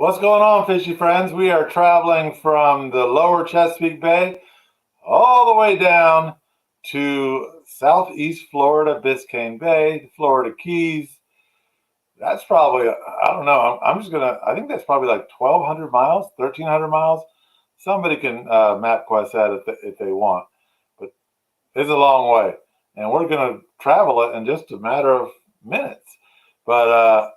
What's going on, fishy friends? We are traveling from the lower Chesapeake Bay all the way down to southeast Florida, Biscayne Bay, Florida Keys. That's probably, I don't know, I think that's probably like 1,200 miles, 1,300 miles. Somebody can MapQuest that if they want, but it's a long way. And we're going to travel it in just a matter of minutes. But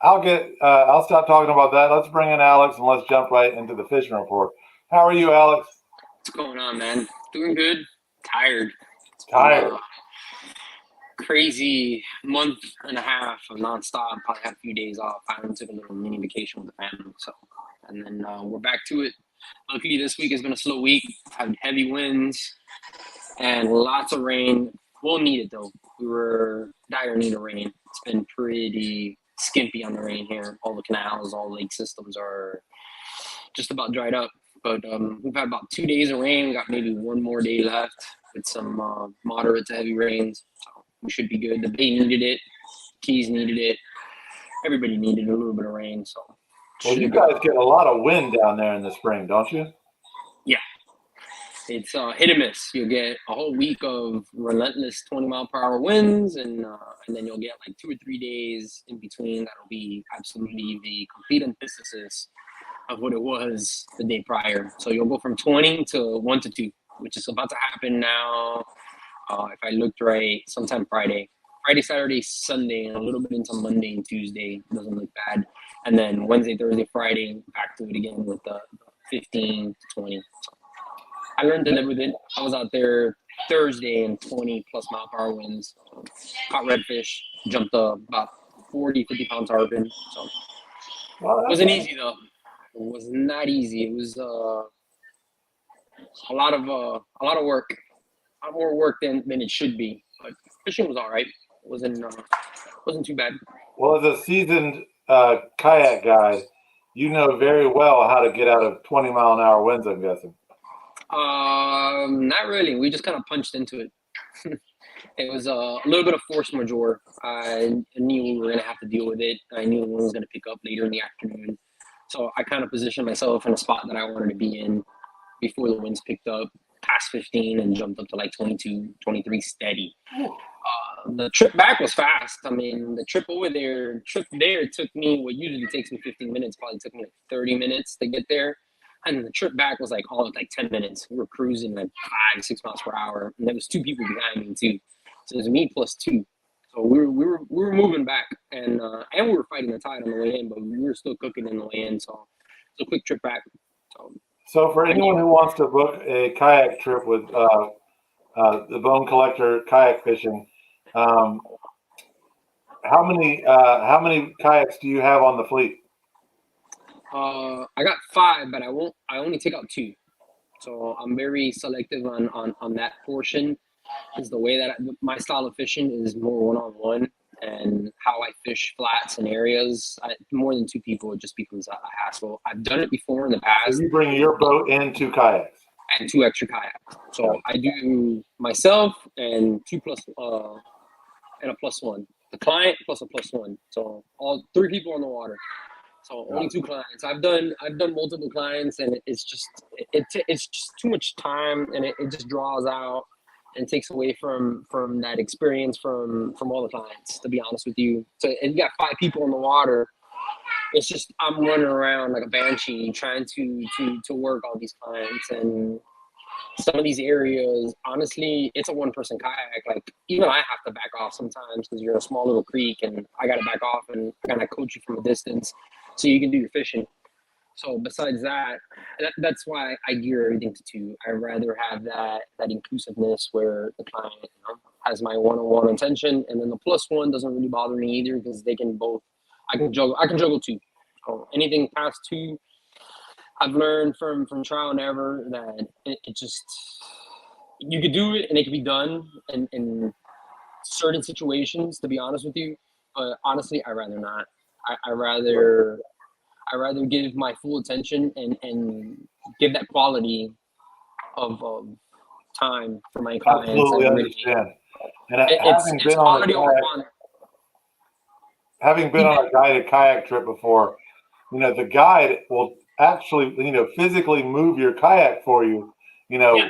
I'll stop talking about that. Let's bring in Alex and let's jump right into the fishing report. How are you, Alex? What's going on, man? Doing good. Tired. Tired. Crazy month and a half of nonstop. Probably had a few days off. I took a little mini vacation with the family. And then we're back to it. Luckily, this week has been a slow week. Had heavy winds and lots of rain. We'll need it though. We were dire need of rain. It's been pretty skimpy on the rain here. All the canals, all lake systems are just about dried up. But we've had about 2 days of rain. We got maybe one more day left with some moderate to heavy rains. So we should be good. The bay needed it. Keys needed it. Everybody needed a little bit of rain. So well, you guys get a lot of wind down there in the spring, don't you? Yeah. It's hit and miss. You'll get a whole week of relentless 20-mile-per-hour winds, and then you'll get like 2 or 3 days in between. That'll be absolutely the complete antithesis of what it was the day prior. So you'll go from 20 to 1 to 2, which is about to happen now. If I looked right, sometime Friday, Saturday, Sunday, and a little bit into Monday and Tuesday. Doesn't look bad. And then Wednesday, Thursday, Friday, back to it again with the 15 to 20. So I learned to live with it. I was out there Thursday in 20-plus mile-per-hour winds. Caught redfish, jumped about 40, 50-pound tarpon. So it wasn't easy though. It was not easy. It was a lot of work, a lot more work than it should be. But fishing was all right. It wasn't too bad. Well, as a seasoned kayak guide, you know very well how to get out of 20-mile-an-hour winds, I'm guessing. Not really. We just kind of punched into it. It was a little bit of force majeure. I knew we were going to have to deal with it. I knew the wind was going to pick up later in the afternoon. So I kind of positioned myself in a spot that I wanted to be in before the winds picked up, past 15 and jumped up to like 22, 23 steady. The trip back was fast. I mean, the trip there took me, what usually takes me 15 minutes, probably took me like 30 minutes to get there. And the trip back was like all of like 10 minutes. We were cruising like 5, 6 miles per hour. And there was 2 people behind me too. So it was me plus 2. So we were moving back, and we were fighting the tide on the way in, but we were still cooking in the way in. So it's a quick trip back. So for anyone who wants to book a kayak trip with the Bone Collector kayak fishing, how many kayaks do you have on the fleet? I got 5, but I only take out 2. So I'm very selective on that portion. Is the way that my style of fishing is more one-on-one, and how I fish flats and areas. More than 2 people, it just becomes a hassle. I've done it before in the past. So you bring your boat and 2 kayaks? And 2 extra kayaks. So I do myself and 2 plus and a plus 1. The client plus a plus 1. So all 3 people on the water. So only 2 clients. I've done multiple clients, and it's just too much time, and it just draws out and takes away from that experience from all the clients, to be honest with you. So, and you got 5 people in the water. It's just, I'm running around like a banshee trying to work all these clients. And some of these areas, honestly, it's a 1-person kayak. Like, even I have to back off sometimes because you're in a small little creek, and I got to back off and kind of coach you from a distance so you can do your fishing. So besides that's why I gear everything to 2. I'd rather have that inclusiveness where the client, has my one-on-one attention, and then the plus 1 doesn't really bother me either, because they can both. I can juggle 2. So anything past 2, I've learned from trial and error that it just, you could do it and it could be done in certain situations, to be honest with you. But honestly, I'd rather not. I rather give my full attention and give that quality of time for my clients. Absolutely understand. And having been on a guided kayak trip before, the guide will actually, physically move your kayak for you, Yeah.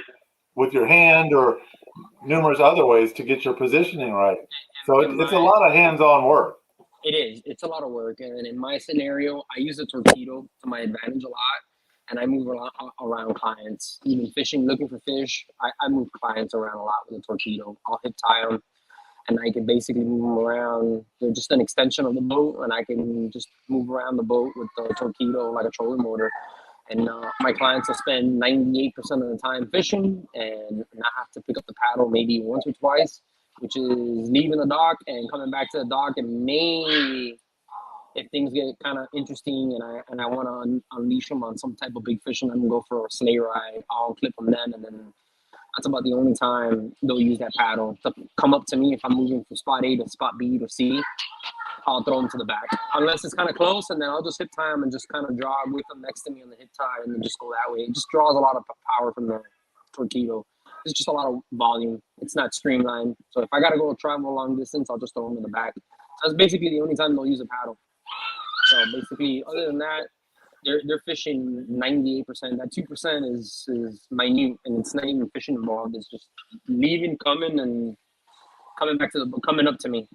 with your hand or numerous other ways to get your positioning right. So In it's a my, lot of hands-on work. it is. It's a lot of work, and in my scenario, I use the torpedo to my advantage a lot, and I move around clients, even fishing, looking for fish. I move clients around a lot with a torpedo. I'll hip tie them, and I can basically move them around. They're just an extension of the boat, and I can just move around the boat with the torpedo like a trolling motor. And my clients will spend 98% of the time fishing and not have to pick up the paddle maybe once or twice, which is leaving the dock and coming back to the dock. And maybe if things get kind of interesting and I want to unleash them on some type of big fish and let them go for a sleigh ride, I'll clip them then. And then that's about the only time they'll use that paddle to come up to me if I'm moving from spot A to spot B to C. I'll throw them to the back, unless it's kind of close, and then I'll just hip tie them and just kind of jog with them next to me on the hip tie, and then just go that way. It just draws a lot of power from the torpedo. It's just a lot of volume. It's not streamlined. So if I gotta go travel a long distance, I'll just throw them in the back. So that's basically the only time they'll use a paddle. So basically, other than that, they're fishing 98%. That 2% is minute, and it's not even fishing involved. It's just leaving, coming, and coming up to me.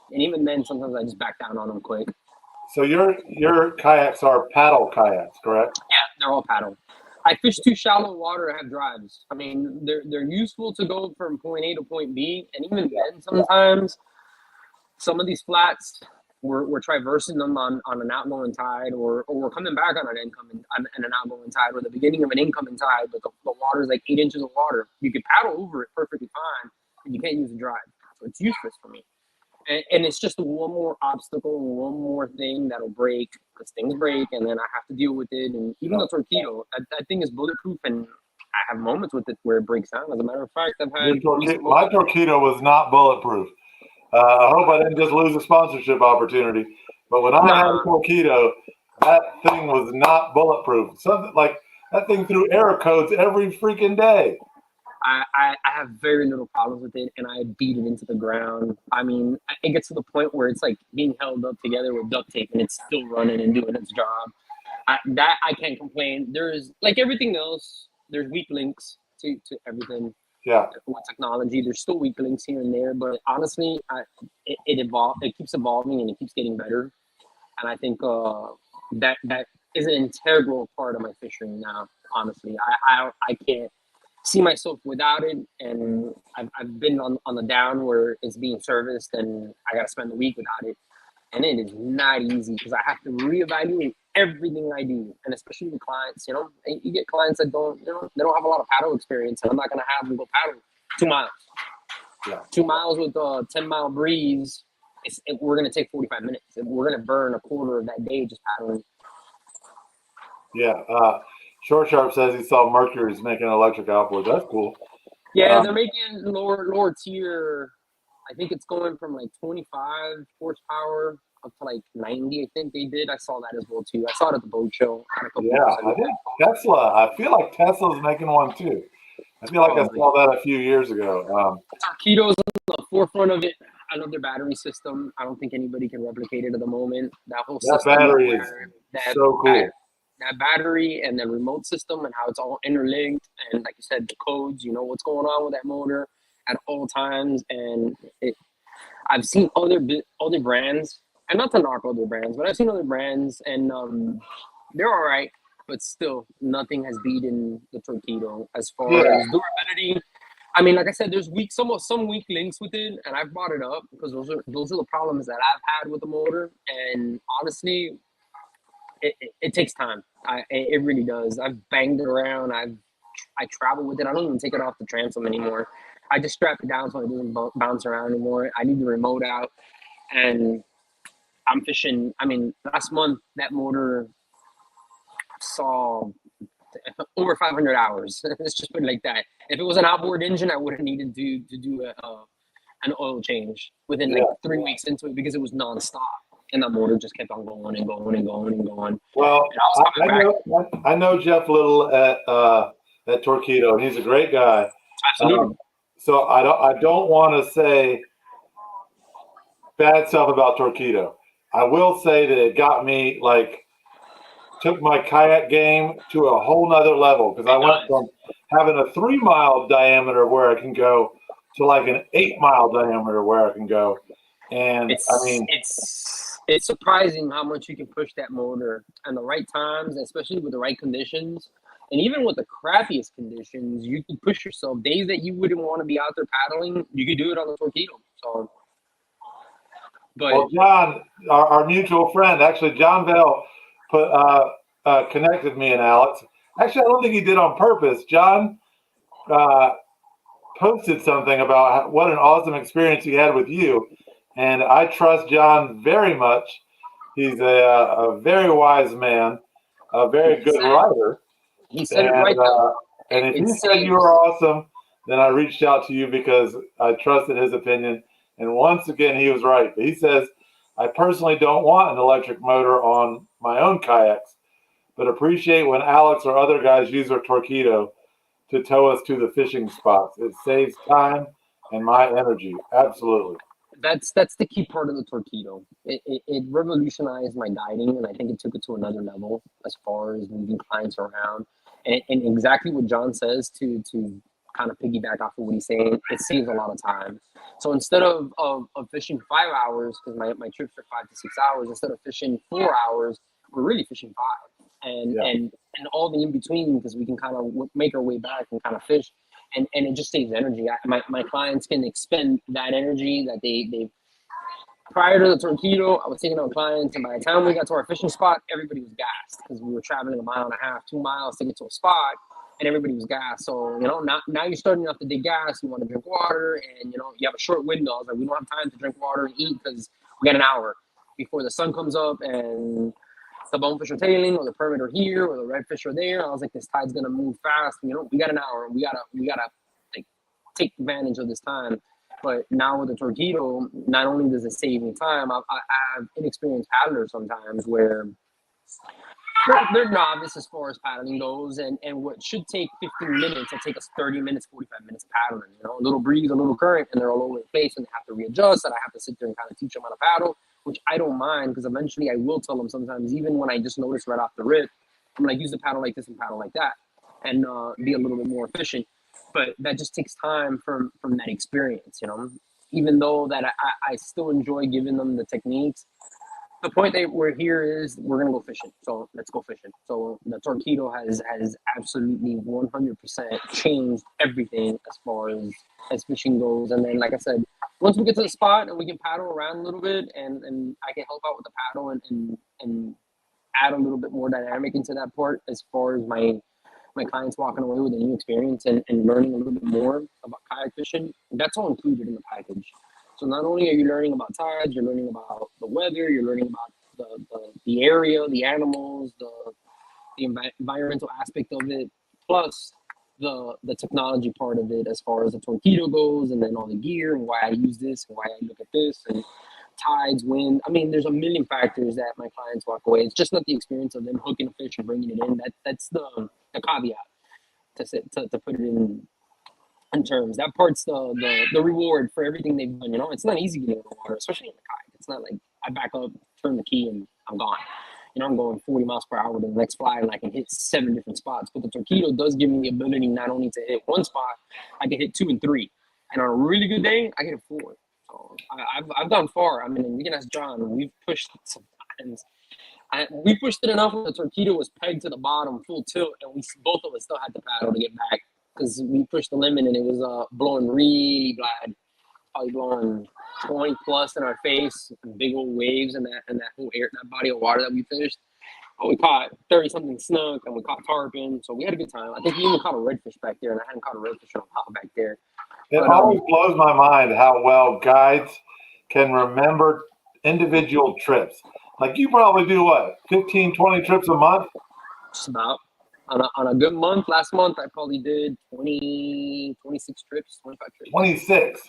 And even then, sometimes I just back down on them quick. So your kayaks are paddle kayaks, correct? Yeah, they're all paddle. I fish too shallow water to have drives. I mean, they're useful to go from point A to point B, and even then, sometimes some of these flats we're traversing them on an outgoing tide, or we're coming back on an outgoing tide, or the beginning of an incoming tide, but the water is like 8 inches of water. You can paddle over it perfectly fine, and you can't use a drive, so it's useless for me. And it's just one more obstacle, one more thing that'll break, because things break, and then I have to deal with it. And even the torpedo, that thing is bulletproof, and I have moments with it where it breaks down. As a matter of fact, I've had My torpedo was not bulletproof. I hope I didn't just lose a sponsorship opportunity. But when I had a torpedo, that thing was not bulletproof. Something like that thing threw error codes every freaking day. I have very little problems with it, and I beat it into the ground. I mean, it gets to the point where it's like being held up together with duct tape, and it's still running and doing its job. I can't complain. There's like everything else. There's weak links to everything. Yeah. With technology, there's still weak links here and there, but honestly, it keeps evolving and it keeps getting better. And I think that is an integral part of my fishing now. Honestly, I can't see myself without it, and I've been on the down where it's being serviced and I got to spend the week without it, and it is not easy because I have to reevaluate everything I do, and especially with clients. You get clients that they don't have a lot of paddle experience, and I'm not gonna have them go paddle 2 miles. Yeah. 2 miles with a 10-mile breeze. We're gonna take 45 minutes. We're gonna burn a quarter of that day just paddling. Yeah. Short Sharp says he saw Mercury's making electric outboard. That's cool. Yeah, they're making lower tier. I think it's going from like 25 horsepower up to like 90. I think they did. I saw that as well too. I saw it at the boat show. Yeah, I think Tesla. I feel like Tesla's making one too. I feel like I saw that a few years ago. Torpedo's on the forefront of it. I love their battery system. I don't think anybody can replicate it at the moment. That whole system, battery is so cool. That battery and the remote system and how it's all interlinked, and like you said, the codes. You know what's going on with that motor at all times. And I've seen other brands, and not to knock other brands, but I've seen other brands, and they're all right, but still nothing has beaten the torpedo as far as durability. I mean, like I said, there's some weak links with it, and I've brought it up because those are the problems that I've had with the motor. And honestly, it takes time. It really does. I've banged it around. I travel with it. I don't even take it off the transom anymore. I just strap it down so it doesn't bounce around anymore. I need the remote out, and I'm fishing. I mean, last month that motor saw over 500 hours. Let's just put it like that. If it was an outboard engine, I would have needed to do an oil change within like 3 weeks into it because it was nonstop. And the motor just kept on going and going and going and going. Well, I know Jeff Little at Torpedo, and he's a great guy. Absolutely. So I don't want to say bad stuff about Torpedo. I will say that it got me like took my kayak game to a whole nother level because I went from having a 3 mile diameter where I can go to like an 8 mile diameter where I can go. And I mean, It's surprising how much you can push that motor and the right times, especially with the right conditions. And even with the crappiest conditions, you can push yourself. Days that you wouldn't want to be out there paddling, you could do it on the Torpedo. So, but well, John, our mutual friend, actually, John Bell put connected me and Alex. Actually, I don't think he did on purpose. John uh, posted something about what an awesome experience he had with you, and I trust John very much. He's a very wise man, a very good writer, he said it right and though. and if It he said you saves. were awesome, then I reached out to you because I trusted his opinion. And once again, he was right. He says, I personally don't want an electric motor on my own kayaks, but appreciate when Alex or other guys use their Torpedo to tow us to the fishing spots. It saves time and my energy. Absolutely. That's the key part of the Torpedo. It revolutionized my guiding, and I think it took it to another level as far as moving clients around. And exactly what John says to kind of piggyback off of what he's saying, it saves a lot of time. So instead of fishing 5 hours, because my trips are 5 to 6 hours, instead of fishing 4 hours, we're really fishing five. And Yeah. and all the in between, because we can kind of make our way back and kind of fish, and it just saves energy. My clients can expend that energy that they prior to the Torpedo, I was taking on clients, and by the time we got to our fishing spot, everybody was gassed because we were traveling 1.5 miles, 2 miles to get to a spot, and everybody was gassed. So now you're starting off the day gas. You want to drink water, and you have a short window. I was like, we don't have time to drink water and eat because we got an hour before the sun comes up and the bonefish are tailing, or the permit are here, or the redfish are there. I was like, this tide's gonna move fast. We got an hour. We gotta like take advantage of this time. But now with the Torpedo, not only does it save me time, I have inexperienced paddlers sometimes where they're novice as far as paddling goes, and what should take 15 minutes will take us 30 minutes, 45 minutes paddling. A little breeze, a little current, and they're all over the place, and they have to readjust, and I have to sit there and kind of teach them how to paddle, which I don't mind because eventually I will tell them sometimes, even when I just notice right off the rip, I'm like, use the paddle like this and paddle like that, and be a little bit more efficient. But that just takes time from that experience, even though that I still enjoy giving them the techniques. The point that we're here is we're gonna go fishing. So let's go fishing. So the Torpedo has absolutely 100% changed everything as far as fishing goes. And then, like I said, once we get to the spot and we can paddle around a little bit, and I can help out with the paddle and add a little bit more dynamic into that part as far as my clients walking away with a new experience and learning a little bit more about kayak fishing. That's all included in the package. So not only are you learning about tides, you're learning about the weather, you're learning about the area, the animals, the environmental aspect of it, plus the technology part of it as far as the Torpedo goes, and then all the gear and why I use this and why I look at this and tides, wind. I mean, there's a million factors that my clients walk away. It's just not the experience of them hooking a fish and bringing it in. That's the caveat to put it in terms. That part's the reward for everything they've done. It's not easy getting in the water, especially in the kayak. It's not like I back up, turn the key, and I'm gone. I'm going 40 miles per hour to the next fly, and I can hit 7 different spots. But the Torpedo does give me the ability not only to hit one spot, I can hit 2 and 3. And on a really good day, I can hit 4. So I've gone far. I mean, you can ask John. We've pushed sometimes. We pushed it enough when the Torpedo was pegged to the bottom, full tilt, and we both of us still had to paddle to get back because we pushed the limit, and it was blowing really bad, probably blowing 20 plus in our face, big old waves, and that whole that body of water that we fished. But we caught 30 something snook, and we caught tarpon, so we had a good time. I think we even caught a redfish back there, and I hadn't caught a redfish in a while back there. It But always blows my mind how well guides can remember individual trips. Like you probably do what, 15, 20 trips a month? just about on a good month, last month I probably did 20, 26 trips, 25 trips. 26.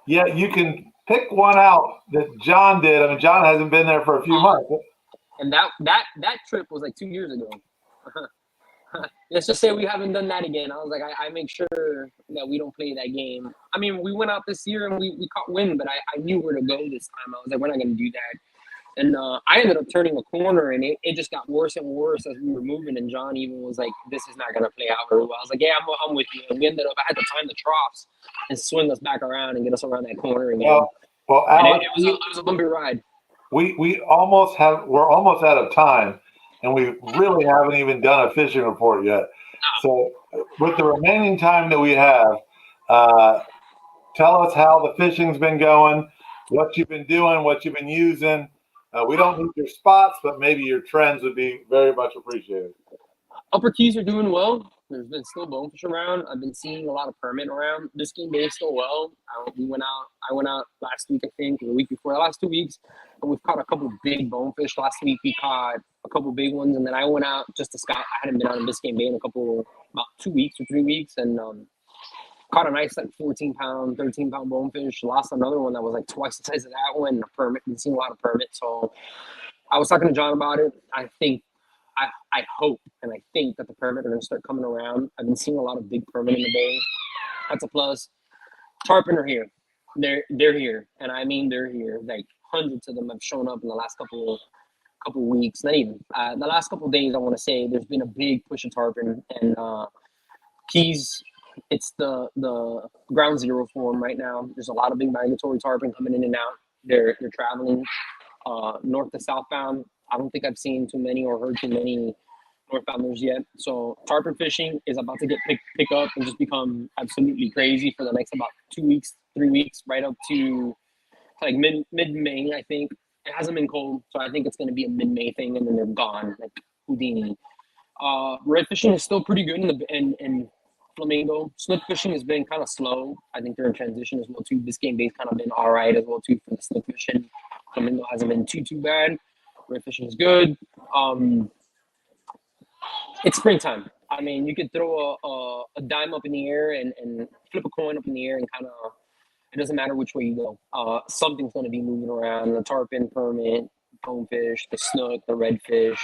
Yeah, you can pick one out that John did. I mean, John hasn't been there for a few months. And that trip was like 2 years ago. Let's just say we haven't done that again. I was like, I make sure that we don't play that game. I mean, we went out this year and we caught wind, but I knew where to go this time. I was like, we're not going to do that. And I ended up turning a corner, and it just got worse and worse as we were moving. And John even was like, "This is not gonna play out very well." I was like, "Yeah, I'm with you." And we ended up, I had to time the troughs and swing us back around and get us around that corner again. Well, And Alex, it was a bumpy ride. we're almost out of time, and we really haven't even done a fishing report yet. So, with the remaining time that we have, tell us how the fishing's been going, what you've been doing, what you've been using. We don't need your spots, but maybe your trends would be very much appreciated. Upper Keys are doing well. There's been still bonefish around. I've been seeing a lot of permit around. Biscayne Bay is still well. I went out last week, I think, or the week before, the last 2 weeks, and we've caught a couple big bonefish. Last week we caught a couple big ones, and then I went out just to scout. I hadn't been out in Biscayne Bay in about 2 weeks or 3 weeks, and caught a nice like 14-pound, 13-pound bonefish. Lost another one that was like twice the size of that one. A permit. Been seeing a lot of permit. So I was talking to John about it. I hope and I think that the permit are going to start coming around. I've been seeing a lot of big permit in the bay. That's a plus. Tarpon are here. They're here, and I mean they're here. Like hundreds of them have shown up in the last couple weeks. Not even the last couple of days. I want to say there's been a big push of tarpon, and Keys. It's the ground zero for them right now. There's a lot of big migratory tarpon coming in and out. They're traveling north to southbound. I don't think I've seen too many or heard too many northbounders yet. So tarpon fishing is about to get pick up and just become absolutely crazy for the next about 2 weeks, 3 weeks, right up to like mid May. I think it hasn't been cold, so I think it's going to be a mid May thing, and then they're gone like Houdini. Red fishing is still pretty good in Flamingo. Snook fishing has been kind of slow. I think they're in transition as well too. Biscayne Bay's kind of been all right as well too for the snook fishing. Flamingo hasn't been too bad. Red fishing is good. It's springtime. I mean, you could throw a dime up in the air and flip a coin up in the air, and kind of, it doesn't matter which way you go. Something's going to be moving around. The tarpon, permit, bonefish, the snook, the redfish,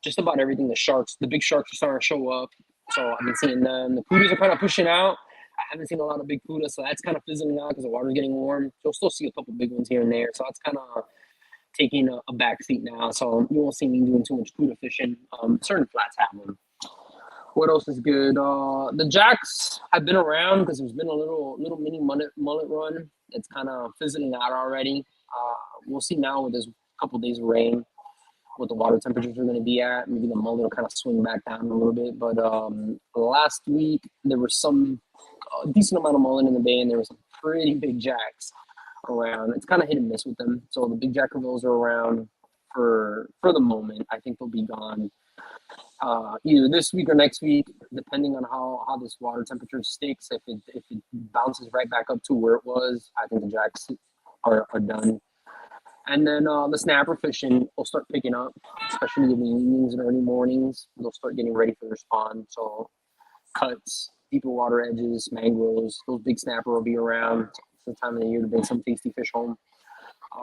just about everything. The sharks, the big sharks are starting to show up. So I've been seeing them. The kudas are kind of pushing out. I haven't seen a lot of big kudas, so that's kind of fizzling out because the water's getting warm. You'll still see a couple big ones here and there. So that's kind of taking a back seat now. So you won't see me doing too much kuda fishing. Certain flats have them. What else is good? The jacks have been around because there's been a little mini mullet run. It's kind of fizzling out already. We'll see now with this couple days of rain what the water temperatures are going to be at. Maybe the mullet will kind of swing back down a little bit. But last week there was a decent amount of mullet in the bay, and there was some pretty big jacks around. It's kind of hit and miss with them. So the big jack crevalles are around for the moment. I think they'll be gone either this week or next week, depending on how this water temperature sticks. If it bounces right back up to where it was, I think the jacks are done. And then the snapper fishing will start picking up, especially in the evenings and early mornings. They'll start getting ready for their spawn. So cuts, deeper water edges, mangroves, those big snapper will be around. It's the time of the year to bring some tasty fish home.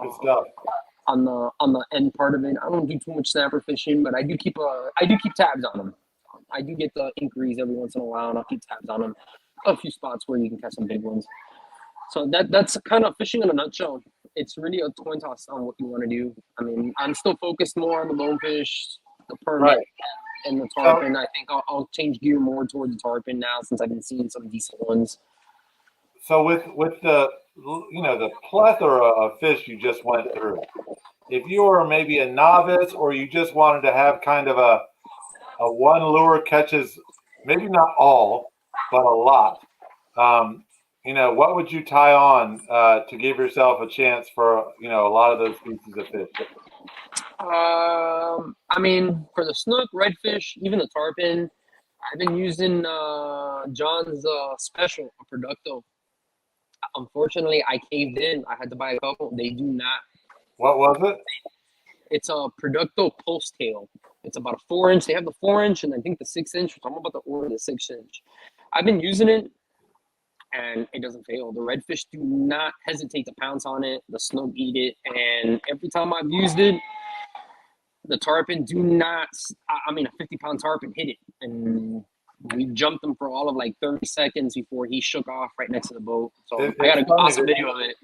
Good stuff. On the end part of it, I don't do too much snapper fishing, but I do keep tabs on them. I do get the inquiries every once in a while, and I'll keep tabs on them. A few spots where you can catch some big ones. So that's kind of fishing in a nutshell. It's really a coin toss on what you want to do. I mean, I'm still focused more on the bonefish, the permit, and the tarpon. I think I'll change gear more toward the tarpon now since I've been seeing some decent ones. So with the the plethora of fish you just went through, if you were maybe a novice or you just wanted to have kind of a one lure catches, maybe not all, but a lot, what would you tie on to give yourself a chance for a lot of those species of fish? I mean, for the snook, redfish, even the tarpon, I've been using John's special, a Producto. Unfortunately, I caved in. I had to buy a couple. They do not. What was it? It's a Producto Pulse Tail. It's about a 4-inch. They have the 4-inch and I think the 6-inch. I'm about to order the 6-inch. I've been using it, and it doesn't fail. The redfish do not hesitate to pounce on it. The snook eat it, and every time I've used it, the tarpon do not. I mean, a 50-pound tarpon hit it, and we jumped him for all of like 30 seconds before he shook off right next to the boat. So I got an awesome video of it.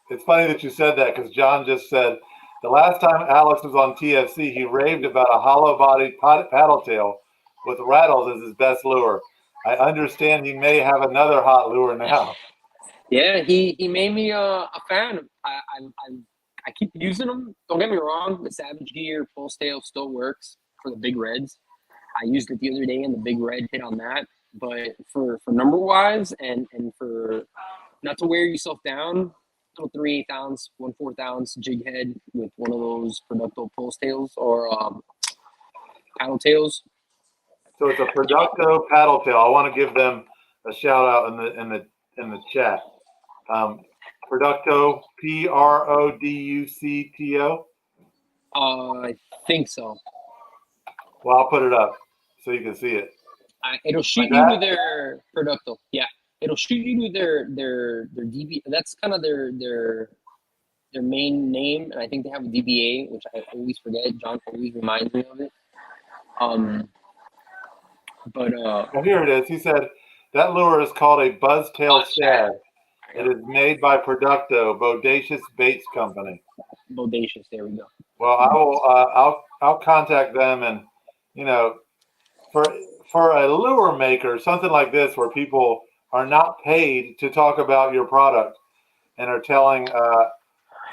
It's funny that you said that because John just said The last time Alex was on TFC, he raved about a hollow-bodied paddle tail with rattles as his best lure. I understand he may have another hot lure now. Yeah, he made me a fan. I keep using them. Don't get me wrong, the Savage Gear Pulse Tail still works for the big reds. I used it the other day and the big red hit on that. But for number wise and for not to wear yourself down, little 3/8 ounce, 1/4 ounce jig head with one of those Producto Pulse Tails or paddle tails. So it's a Producto paddle tail. I want to give them a shout out in the chat. Producto, Producto. I think so. Well, I'll put it up so you can see it. It'll shoot Like you that? to their Producto. Yeah, it'll shoot you to their DB. That's kind of their main name, and I think they have a DBA, which I always forget. John always reminds me of it. But Well, here it is. He said that lure is called a buzztail shad. It is made by Producto, Bodacious Baits Company. Bodacious. There we go. Well, I will. I'll contact them, and you know, for a lure maker, something like this, where people are not paid to talk about your product and are telling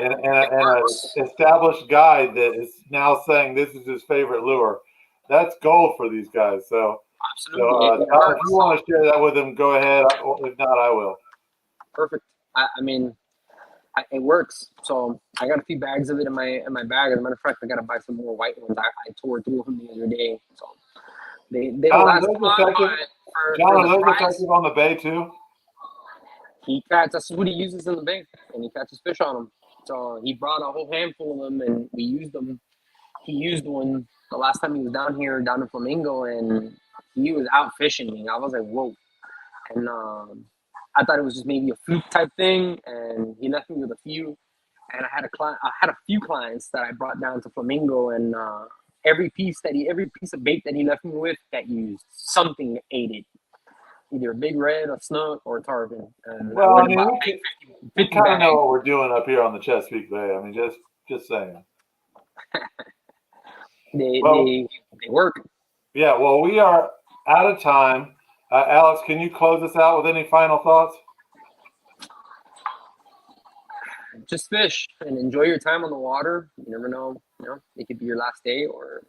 and an established guide that is now saying this is his favorite lure. That's gold for these guys. So, Absolutely. John, if you want to share that with them, go ahead. If not, I will. Perfect. I mean, it works. So I got a few bags of it in my bag. As a matter of fact, I got to buy some more white ones. I tore through them the other day. So they John, last are those effective on the bay too? He catches. That's what he uses in the bay, and he catches fish on them. So he brought a whole handful of them, and we used them. He used one the last time he was down in Flamingo, and he was out fishing me. I was like, whoa. And I thought it was just maybe a fluke type thing, and he left me with a few. And I had a few clients that I brought down to Flamingo, and every piece of bait that he left me with got used. Something ate it, either a big red, a snook, or a tarpon. And well, I mean, we 50 kind of bags. know what we're doing up here on the Chesapeake Bay. I mean, just saying. They work. Yeah, well, we are out of time. Alex, can you close us out with any final thoughts? Just fish and enjoy your time on the water. You never know, it could be your last day, or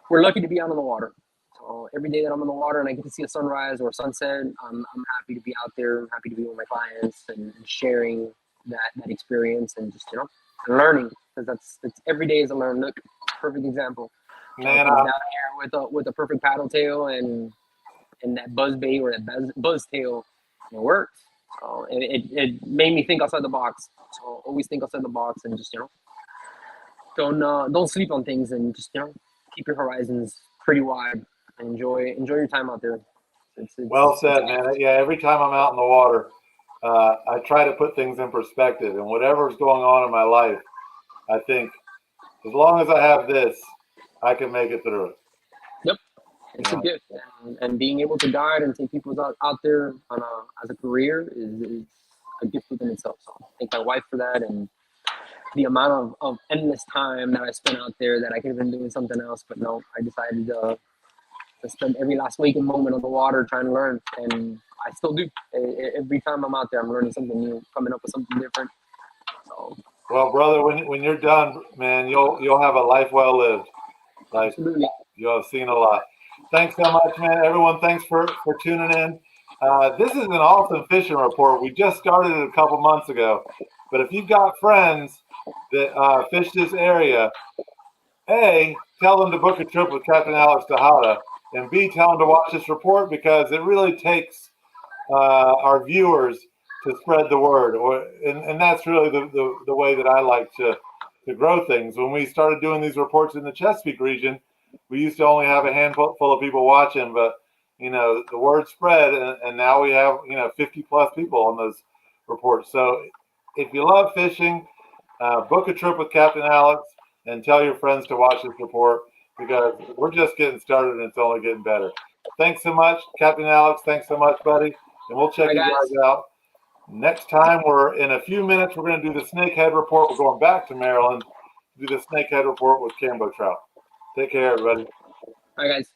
we're lucky to be out on the water. So every day that I'm on the water and I get to see a sunrise or a sunset, I'm happy to be out there. I'm happy to be with my clients and sharing that experience and just learning, because that's every day is a learn. Look, perfect example. Man, down here with a perfect paddle tail and that buzz bait or that buzz tail, it works. So it made me think outside the box. So always think outside the box and just don't sleep on things, and just keep your horizons pretty wide and enjoy your time out there. Well said, man. Yeah, every time I'm out in the water, I try to put things in perspective, and whatever's going on in my life, I think as long as I have this, I can make it through it. Yep, it's a gift, and being able to guide and take people out there as a career is a gift within itself. So thank my wife for that, and the amount of endless time that I spent out there that I could have been doing something else, but no, I decided to spend every last waking moment on the water trying to learn, and I still do. Every time I'm out there, I'm learning something new, coming up with something different. So, well, brother, when you're done, man, you'll have a life well lived. Like, absolutely. you'll have seen a lot. Thanks so much, man. Everyone, thanks for tuning in. This is an awesome fishing report. We just started it a couple months ago, but if you've got friends that fish this area, A, tell them to book a trip with Captain Alex Tejeda, and B, tell them to watch this report, because it really takes our viewers to spread the word. And that's really the way that I like to grow things. When we started doing these reports in the Chesapeake region, we used to only have a handful of people watching, but the word spread, and now we have 50 plus people on those reports. So if you love fishing, book a trip with Captain Alex and tell your friends to watch this report, because we're just getting started and it's only getting better. Thanks so much, Captain Alex. Thanks so much, buddy. And we'll check you guys out Next time, in a few minutes, we're going to do the snakehead report. We're going back to Maryland to do the snakehead report with Cambo trout. Take care, everybody. All right, guys.